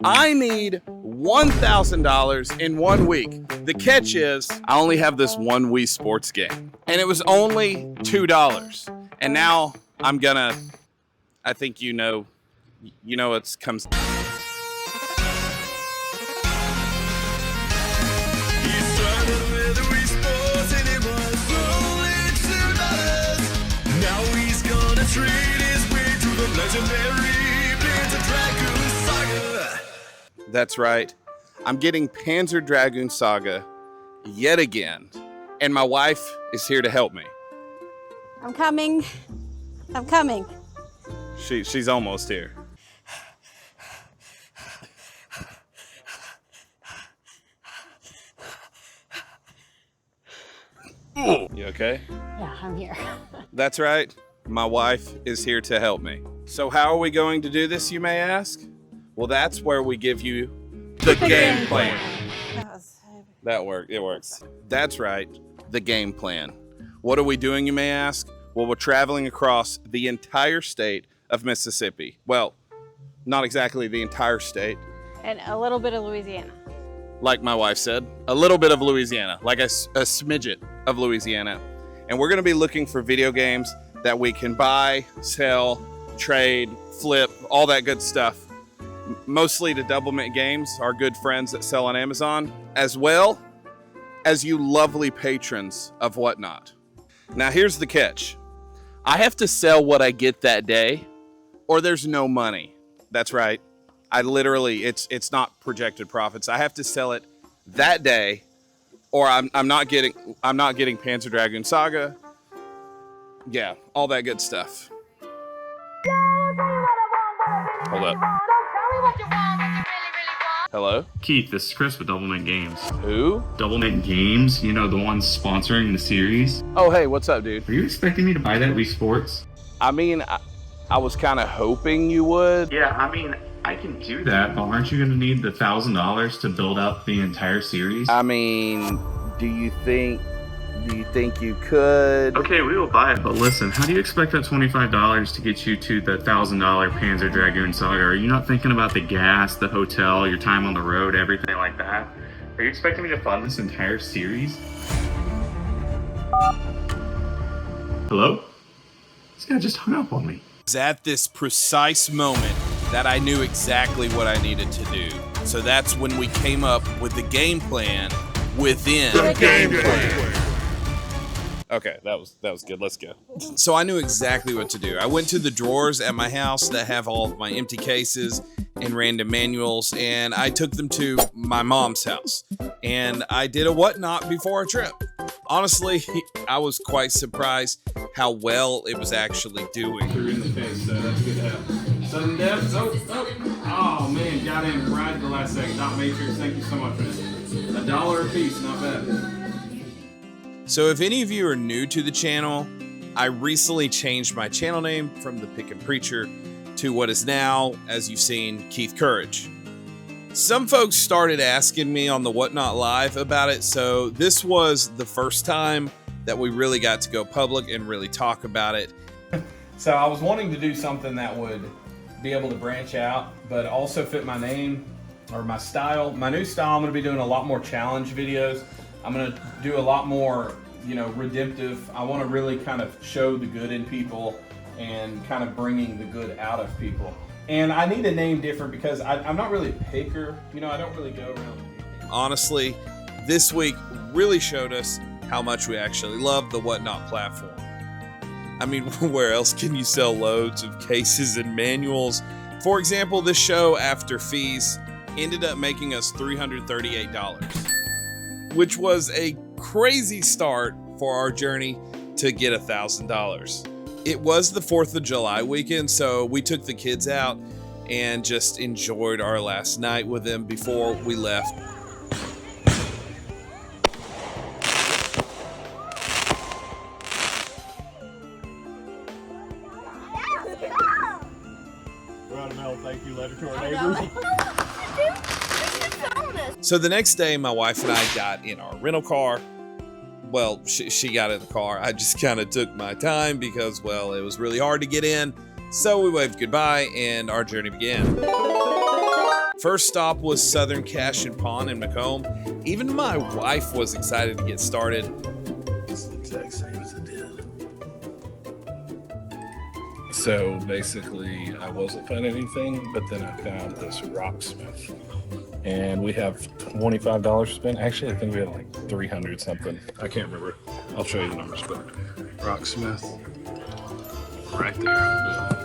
I need $1,000 in 1 week. The catch is I only have this one Wii Sports game, and it was only $2. And now I'm gonna, I think you know it comes. That's right. I'm getting Panzer Dragoon Saga yet again, and my wife is here to help me. I'm coming. I'm coming. She's almost here. You okay? Yeah, I'm here. That's right. My wife is here to help me. So how are we going to do this, you may ask? Well, that's where we give you the game plan. That worked. It works. That's right. The game plan. What are we doing, you may ask? Well, we're traveling across the entire state of Mississippi. Well, not exactly the entire state. And a little bit of Louisiana. Like my wife said, a little bit of Louisiana, like a smidget of Louisiana. And we're going to be looking for video games that we can buy, sell, trade, flip, all that good stuff. Mostly to Doublemint Games, our good friends that sell on Amazon, as well as you lovely patrons of Whatnot. Now here's the catch. I have to sell what I get that day, or there's no money. That's right. I literally, it's not projected profits. I have to sell it that day, or I'm not getting Panzer Dragoon Saga. Yeah, all that good stuff. Hold up. Hello? Keith, this is Chris with Doublemint Games. Who? Doublemint Games, you know, the ones sponsoring the series. Oh, hey, what's up, dude? Are you expecting me to buy that Wii Sports? I mean, I was kind of hoping you would. Yeah, I mean, I can do that, but aren't you going to need the $1,000 to build up the entire series? I mean, do you think you could? Okay, we will buy it, but listen, how do you expect that $25 to get you to the $1,000 Panzer Dragoon Saga? Are you not thinking about the gas, the hotel, your time on the road, everything like that? Are you expecting me to fund this entire series? Hello? This guy just hung up on me. At this precise moment that I knew exactly what I needed to do. So that's when we came up with the game plan within the game plan. Okay, that was good. Let's go. So I knew exactly what to do. I went to the drawers at my house that have all of my empty cases and random manuals, and I took them to my mom's house. And I did a Whatnot before our trip. Honestly, I was quite surprised how well it was actually doing. You're in the face, so that's good to have. Sudden death. Oh man, got in right at the last second. Dot Matrix, thank you so much, man. $1 a piece, not bad. So if any of you are new to the channel, I recently changed my channel name from the Pickin Preacher to what is now, as you've seen, Keith Courage. Some folks started asking me on the Whatnot Live about it, so this was the first time that we really got to go public and really talk about it. So I was wanting to do something that would be able to branch out, but also fit my name or my style. My new style, I'm going to be doing a lot more challenge videos. I'm going to do a lot more, redemptive. I want to really kind of show the good in people and kind of bringing the good out of people. And I need a name different because I'm not really a picker. I don't really go around picking. Honestly, this week really showed us how much we actually love the Whatnot platform. I mean, where else can you sell loads of cases and manuals? For example, this show, after fees, ended up making us $338, which was a crazy start for our journey to get $1,000. It was the 4th of July weekend, so we took the kids out and just enjoyed our last night with them before we left. Thank you letter to our neighbors. So the next day, my wife and I got in our rental car. Well, she got in the car. I just kind of took my time because, well, it was really hard to get in. So we waved goodbye and our journey began. First stop was Southern Cash and Pawn in McComb. Even my wife was excited to get started. It's the exact same as it did. So basically, I wasn't finding anything, but then I found this rocksmith. And we have $25 to spend. Actually, I think we have like 300 something. I can't remember. I'll show you the numbers, but rocksmith right there.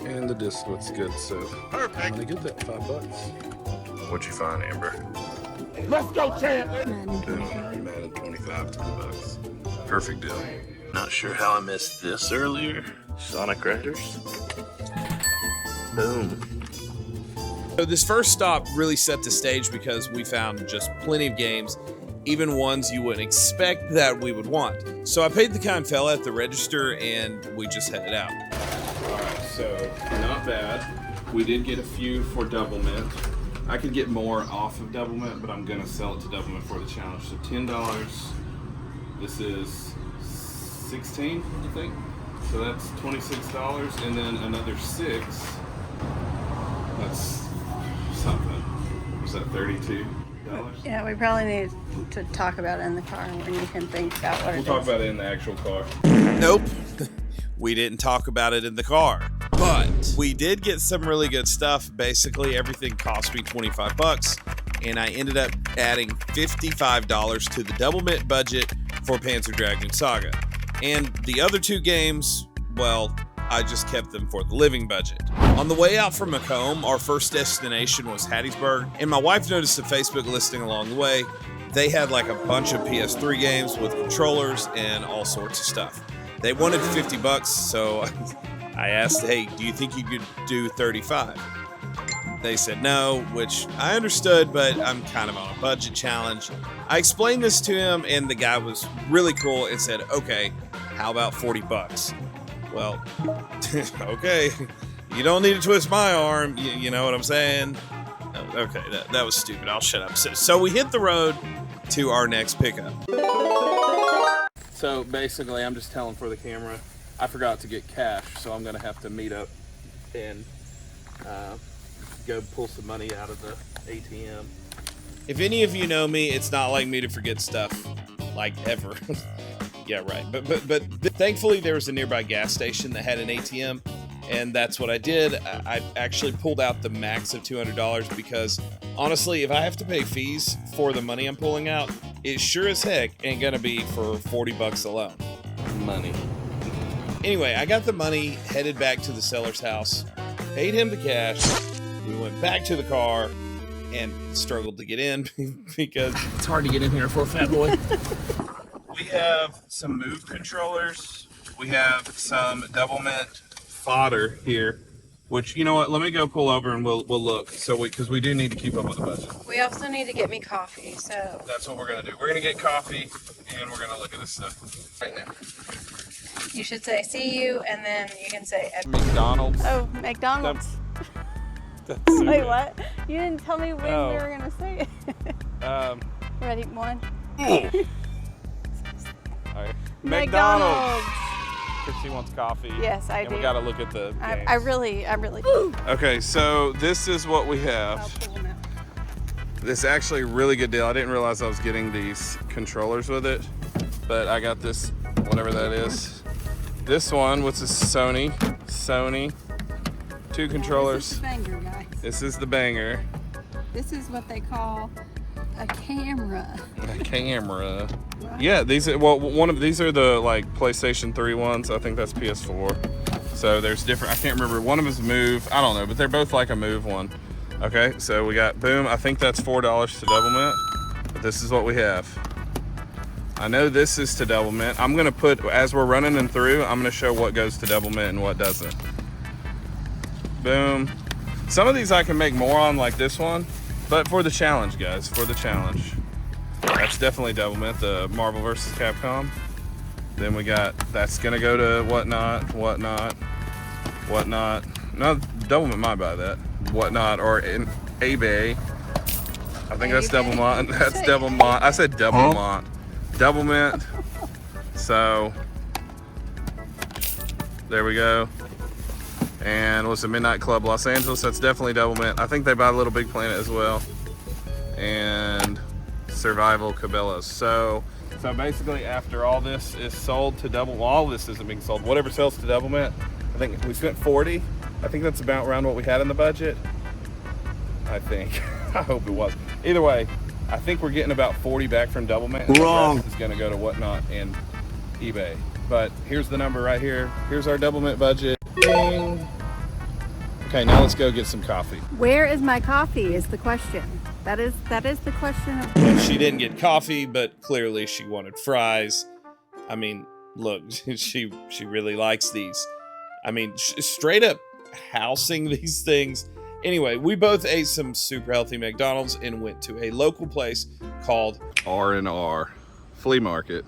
And the disc looks good, so perfect. I'm gonna get that $5. What'd you find, Amber? Let's go, champ! Madden 25, $10. Perfect deal. Not sure how I missed this earlier. Sonic Riders. Boom. So this first stop really set the stage because we found just plenty of games, even ones you wouldn't expect that we would want. So I paid the kind fella at the register and we just headed out. All right, so not bad. We did get a few for Double Mint. I could get more off of Double Mint, but I'm gonna sell it to Double Mint for the challenge. So $10. This is 16, I think. So that's $26, and then another 6. That's something. Was that $32? Yeah, we probably need to talk about it in the car when you can think about what We'll it talk is. about it in the actual car. Nope, we didn't talk about it in the car, but we did get some really good stuff. Basically, everything cost me $25, and I ended up adding $55 to the Double Mint budget for Panzer Dragoon Saga. And the other 2 games, well, I just kept them for the living budget. On the way out from McComb, our first destination was Hattiesburg, and my wife noticed a Facebook listing along the way. They had like a bunch of PS3 games with controllers and all sorts of stuff. They wanted $50, so I asked, hey, do you think you could do 35? They said no, which I understood, but I'm kind of on a budget challenge. I explained this to him, and the guy was really cool and said, okay, how about $40? Well, okay, you don't need to twist my arm, you know what I'm saying? Okay, that was stupid, I'll shut up. So we hit the road to our next pickup. So basically, I'm just telling for the camera, I forgot to get cash, so I'm gonna have to meet up and go pull some money out of the ATM. If any of you know me, it's not like me to forget stuff, like ever. Yeah, right. But thankfully there was a nearby gas station that had an ATM, and that's what I did. I actually pulled out the max of $200 because honestly, if I have to pay fees for the money I'm pulling out, it sure as heck ain't gonna be for $40 alone. Money. Anyway, I got the money, headed back to the seller's house, paid him the cash. We went back to the car and struggled to get in because it's hard to get in here for a fat boy. We have some Move controllers. We have some Double Mint fodder here, which, you know what, let me go pull over and we'll look. So because we do need to keep up with the budget. We also need to get me coffee, so. That's what we're gonna do. We're gonna get coffee and we're gonna look at this stuff right now. You should say see you, and then you can say McDonald's. Oh, McDonald's. Wait, what? You didn't tell me when we were gonna say it. Ready, 1. All right. McDonald's. Christy wants coffee. Yes, I and do. we gotta look at the games. I really. Okay, so this is what we I'll have. pull them out. This is actually a really good deal. I didn't realize I was getting these controllers with it, but I got this, whatever that is. This one, which is Sony. 2 controllers. This is the banger, guys. This is the banger. This is what they call a camera. A camera. Yeah, these are, well, one of these are the like PlayStation 3 ones. I think that's PS4. So there's different, I can't remember. One of them is Move. I don't know, but they're both like a Move one. Okay, so we got, boom, I think that's $4 to Double Mint. But this is what we have. I know this is to Double Mint. I'm gonna put, as we're running them through, I'm gonna show what goes to Double Mint and what doesn't. Boom. Some of these I can make more on, like this one, but for the challenge, guys, for the challenge. That's definitely Double Mint, the Marvel vs. Capcom. Then we got, that's gonna go to Whatnot. No, Double Mint might buy that. Whatnot, or in eBay. I think that's Double Mint. That's Double Mint. I said Double Mint. Double Mint. So there we go. And what's the Midnight Club Los Angeles? That's definitely Double Mint. I think they buy Little Big Planet as well. And Survival Cabela's. So basically after all this is sold to Double, well, all this isn't being sold, whatever sells to Double Mint, I think we spent 40. I think that's about around what we had in the budget. I think. I hope it was. Either way, I think we're getting about 40 back from Double Mint. Wrong. The rest is gonna go to Whatnot and eBay. But here's the number right here. Here's our Double Mint budget. Ding. Okay, now let's go get some coffee. Where is my coffee is the question. That is the question of... Well, she didn't get coffee, but clearly she wanted fries. I mean, look, she really likes these. I mean, straight up housing these things. Anyway, we both ate some super healthy McDonald's and went to a local place called R&R Flea Market.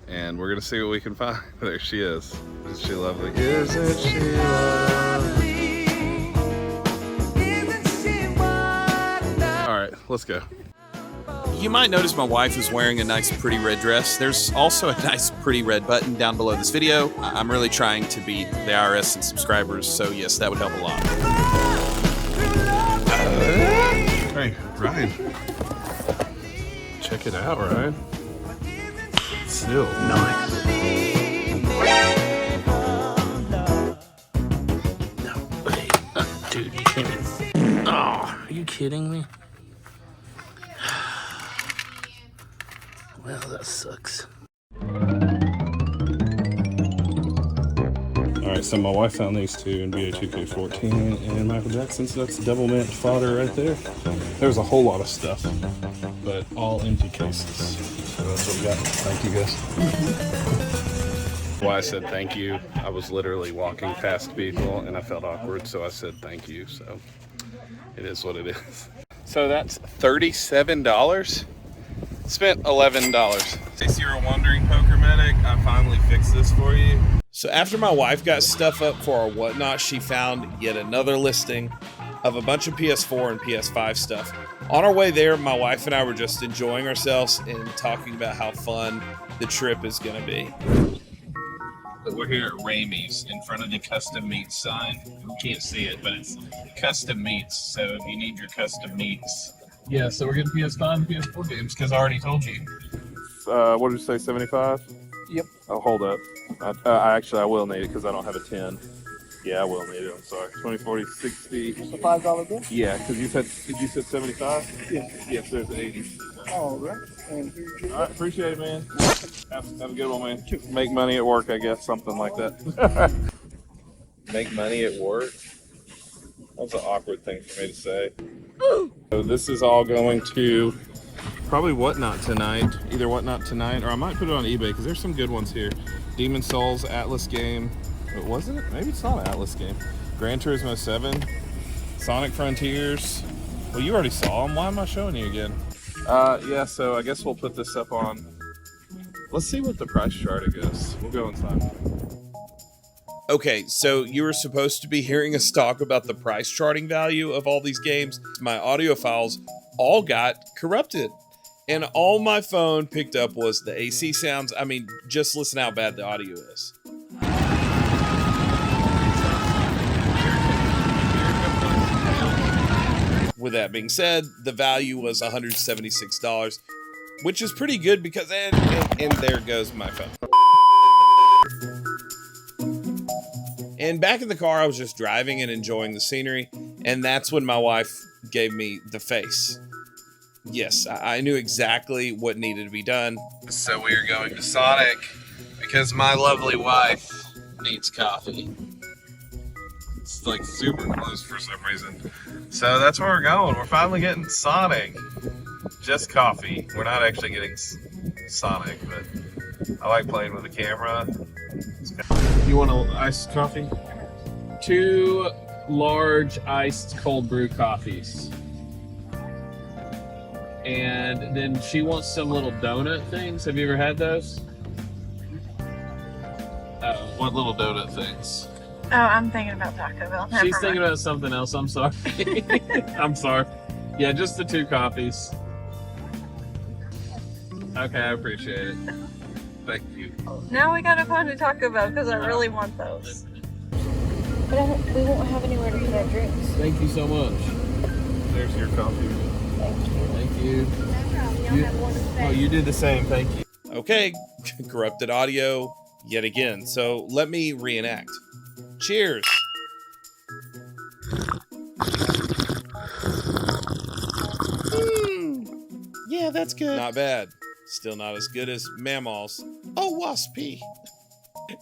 And we're gonna see what we can find. There she is. Isn't she lovely? Isn't she lovely? All right, let's go. You might notice my wife is wearing a nice pretty red dress. There's also a nice pretty red button down below this video. I'm really trying to beat the IRS in subscribers, so yes, that would help a lot. Hey, Ryan. Check it out, Ryan. Still nice. No, hey, dude, you can't. Oh, are you kidding me? Well, that sucks. Alright, so my wife found these two in BA2K14 and Michael Jackson's. That's Double Mint fodder right there. There's a whole lot of stuff, but all empty cases. So that's what we got. Thank you, guys. Why I said thank you, I was literally walking past people and I felt awkward, so I said thank you. So it is what it is. So that's $37. Spent $11. In case you were wondering, Poker Medic, I finally fixed this for you. So after my wife got stuff up for our Whatnot, she found yet another listing of a bunch of PS4 and PS5 stuff. On our way there, my wife and I were just enjoying ourselves and talking about how fun the trip is going to be. We're here at Ramey's in front of the custom meats sign. You can't see it, but it's custom meats. So if you need your custom meats. Yeah, so we're getting PS5 and PS4 games because I already told you. What did you say, 75? Yep. Oh, hold up. I will need it because I don't have a 10. Yeah, I will need it. I'm sorry. 20, 40, 60. It's a $5 bill? Yeah, because you said 75? Yeah. Yes, there's 80. All right. And here's your... All right, appreciate it, man. Have a good one, man. Make money at work, I guess, something like that. Make money at work? That's an awkward thing for me to say. So this is all going to probably Whatnot tonight. Either Whatnot tonight, or I might put it on eBay because there's some good ones here. Demon Souls, Atlas game. Wait, wasn't it? Maybe it's not an Atlas game. Gran Turismo 7, Sonic Frontiers. Well, you already saw them. Why am I showing you again? Yeah, so I guess we'll put this up on. Let's see what the price chart is. We'll go inside. Okay, so you were supposed to be hearing us talk about the price charting value of all these games. My audio files all got corrupted. And all my phone picked up was the AC sounds. I mean, just listen how bad the audio is. With that being said, the value was $176, which is pretty good because, and there goes my phone. And back in the car, I was just driving and enjoying the scenery, and that's when my wife gave me the face. Yes, I knew exactly what needed to be done. So we are going to Sonic because my lovely wife needs coffee. It's like super close for some reason. So that's where we're going. We're finally getting Sonic. Just coffee. We're not actually getting Sonic, but I like playing with the camera. You want an iced coffee? 2 large iced cold brew coffees. And then she wants some little donut things. Have you ever had those? What little donut things? Oh, I'm thinking about Taco Bell. Never She's mind. thinking about something else. I'm sorry. I'm sorry. Yeah, just the 2 coffees. Okay, I appreciate it. Thank you. Now we gotta find a Taco Bell because I really want those. But we won't have anywhere to put our drinks. Thank you so much. There's your coffee. Thank you. Thank you. Have one to say. Oh, you did the same. Thank you. Okay, corrupted audio yet again. So let me reenact. Cheers. Yeah, that's good. Not bad. Still not as good as Mammal's. Oh, waspy.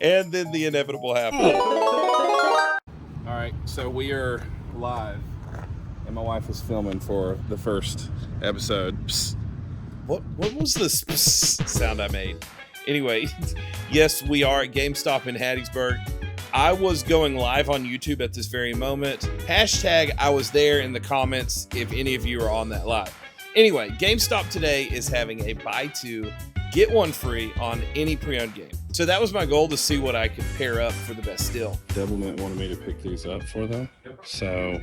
And then the inevitable happened. All right, so we are live, and my wife is filming for the first episode. Psst. What was this sound I made? Anyway, yes, we are at GameStop in Hattiesburg. I was going live on YouTube at this very moment. Hashtag I was there in the comments if any of you are on that live. Anyway, GameStop today is having a buy two, get one free on any pre-owned game. So that was my goal, to see what I could pair up for the best deal. Devilment wanted me to pick these up for them. So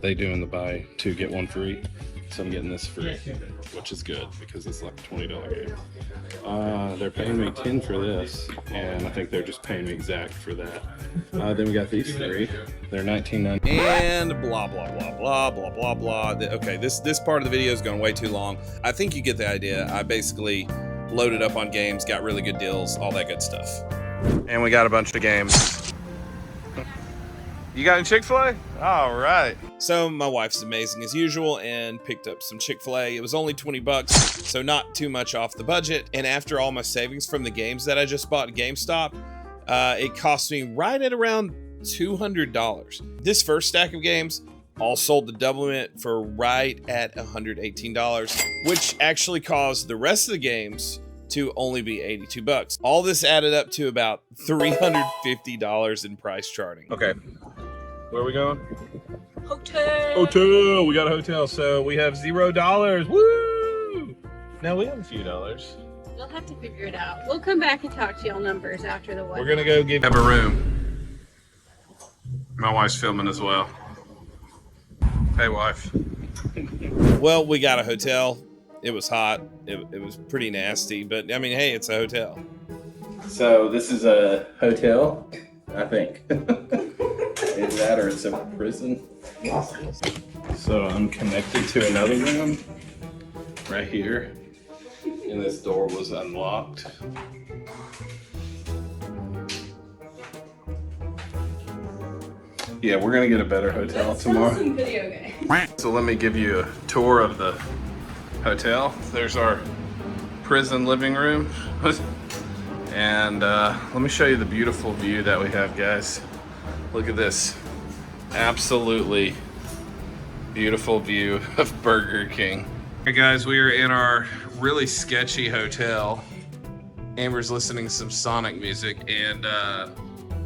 they doing the buy two, get one free. So I'm getting this free, which is good because it's like a $20 game. They're paying me 10 for this, and I think they're just paying me exact for that. Then we got these three. They're $19.99. And blah, blah, blah, blah, blah, blah, blah. Okay, this part of the video is going way too long. I think you get the idea. I basically loaded up on games, got really good deals, all that good stuff. And we got a bunch of games. You got any Chick-fil-A? All right. So my wife's amazing as usual and picked up some Chick-fil-A. It was only $20, so not too much off the budget. And after all my savings from the games that I just bought at GameStop, it cost me right at around $200. This first stack of games all sold the doublemint for right at $118, which actually caused the rest of the games to only be $82. All this added up to about $350 in price charting. Okay. Where are we going? Hotel. Hotel. We got a hotel. So we have $0. Woo! Now we have a few dollars. You'll have to figure it out. We'll come back and talk to y'all numbers after the wedding. We're gonna go have a room. My wife's filming as well. Hey, wife. Well, we got a hotel. It was hot. It was pretty nasty, but I mean, hey, it's a hotel. So this is a hotel, I think. Is that or it's a prison? So I'm connected to another room right here, and this door was unlocked. Yeah, we're gonna get a better hotel tomorrow. Video game. So let me give you a tour of the hotel. There's our prison living room. And let me show you the beautiful view that we have, guys. Look at this. Absolutely beautiful view of Burger King. Hey guys, we are in our really sketchy hotel. Amber's listening to some Sonic music, and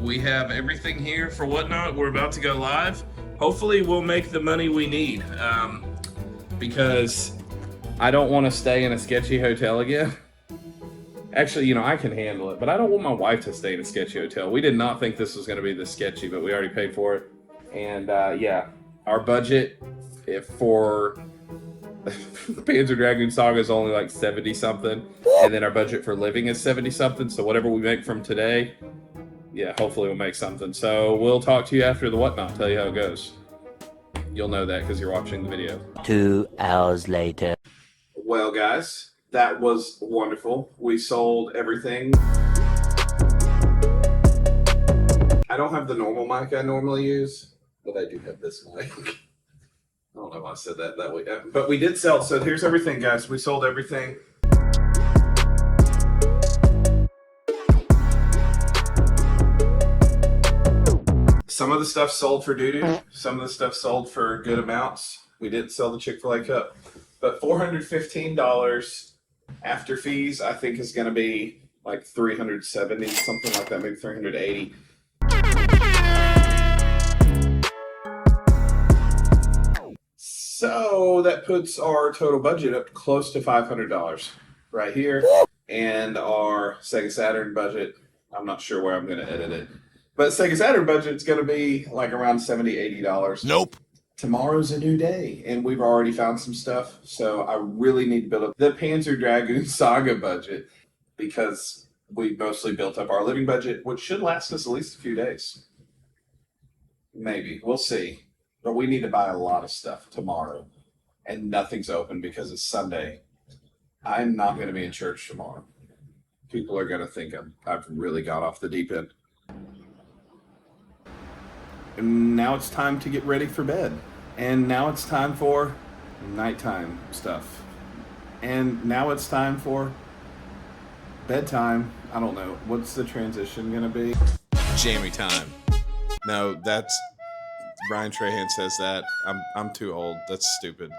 we have everything here for Whatnot. We're about to go live. Hopefully we'll make the money we need, because I don't want to stay in a sketchy hotel again. Actually, you know, I can handle it, but I don't want my wife to stay in a sketchy hotel. We did not think this was going to be this sketchy, but we already paid for it. And yeah, our budget for Panzer Dragoon Saga is only like 70 something. And then our budget for living is 70 something. So whatever we make from today, yeah, hopefully we'll make something. So we'll talk to you after the Whatnot, tell you how it goes. You'll know that because you're watching the video. 2 hours later. Well, guys, that was wonderful. We sold everything. I don't have the normal mic I normally use, but I do have this mic. I don't know why I said that way. But we did sell. So here's everything, guys. We sold everything. Some of the stuff sold for doo-doo. Some of the stuff sold for good amounts. We didn't sell the Chick-fil-A cup. But $415 after fees, I think, is going to be like $370, something like that, maybe $380. So that puts our total budget up close to $500 right here. And our Sega Saturn budget, I'm not sure where I'm going to edit it, but Sega Saturn budget is going to be like around $70, $80. Nope. Tomorrow's a new day, and we've already found some stuff, so I really need to build up the Panzer Dragoon Saga budget, because we mostly built up our living budget, which should last us at least a few days. Maybe. We'll see. But we need to buy a lot of stuff tomorrow. And nothing's open because it's Sunday. I'm not going to be in church tomorrow. People are going to think I've really got off the deep end. And now it's time to get ready for bed. And now it's time for nighttime stuff. And now it's time for bedtime. I don't know. What's the transition going to be? Jammy time. No, that's... Brian Trahan says that. I'm too old. That's stupid.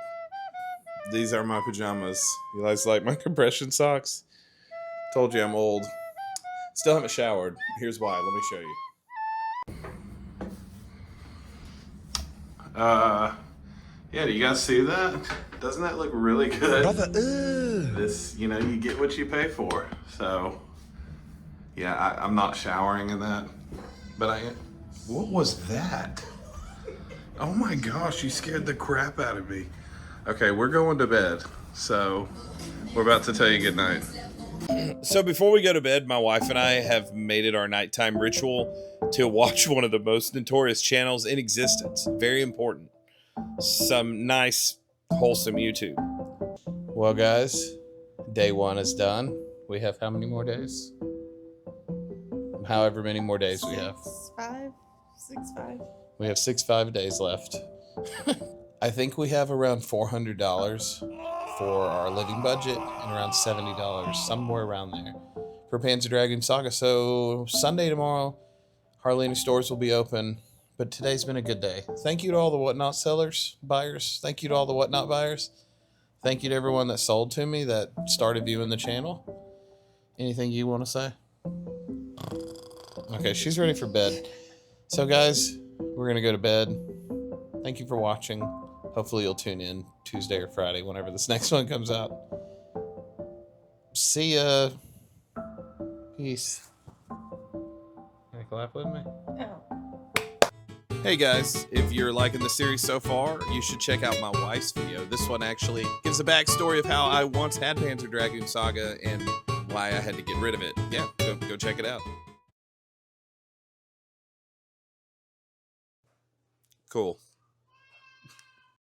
These are my pajamas. You guys like my compression socks? Told you I'm old. Still haven't showered. Here's why. Let me show you. Yeah, do you guys see that? Doesn't that look really good? Brother, This, you know, you get what you pay for. So, yeah, I'm not showering in that. But I am. What was that? Oh my gosh, you scared the crap out of me. Okay, we're going to bed. So, we're about to tell you good night. So before we go to bed, my wife and I have made it our nighttime ritual to watch one of the most notorious channels in existence. Very important. Some nice, wholesome YouTube. Well, guys, day 1 is done. We have how many more days? However many more days we have. 6, 5. We have 5 days left. I think we have around $400 for our living budget and around $70, somewhere around there, for Panzer Dragoon Saga. So Sunday tomorrow, hardly any stores will be open, but today's been a good day. Thank you to all the Whatnot sellers, buyers. Thank you to all the Whatnot buyers. Thank you to everyone that sold to me, that started viewing the channel. Anything you want to say? Okay, she's ready for bed. So guys, we're going to go to bed. Thank you for watching. Hopefully you'll tune in Tuesday or Friday, whenever this next one comes out. See ya. Peace. Can you clap with me? Oh. Hey guys, if you're liking the series so far, you should check out my wife's video. This one actually gives a backstory of how I once had Panzer Dragoon Saga and why I had to get rid of it. Yeah, go check it out. Cool.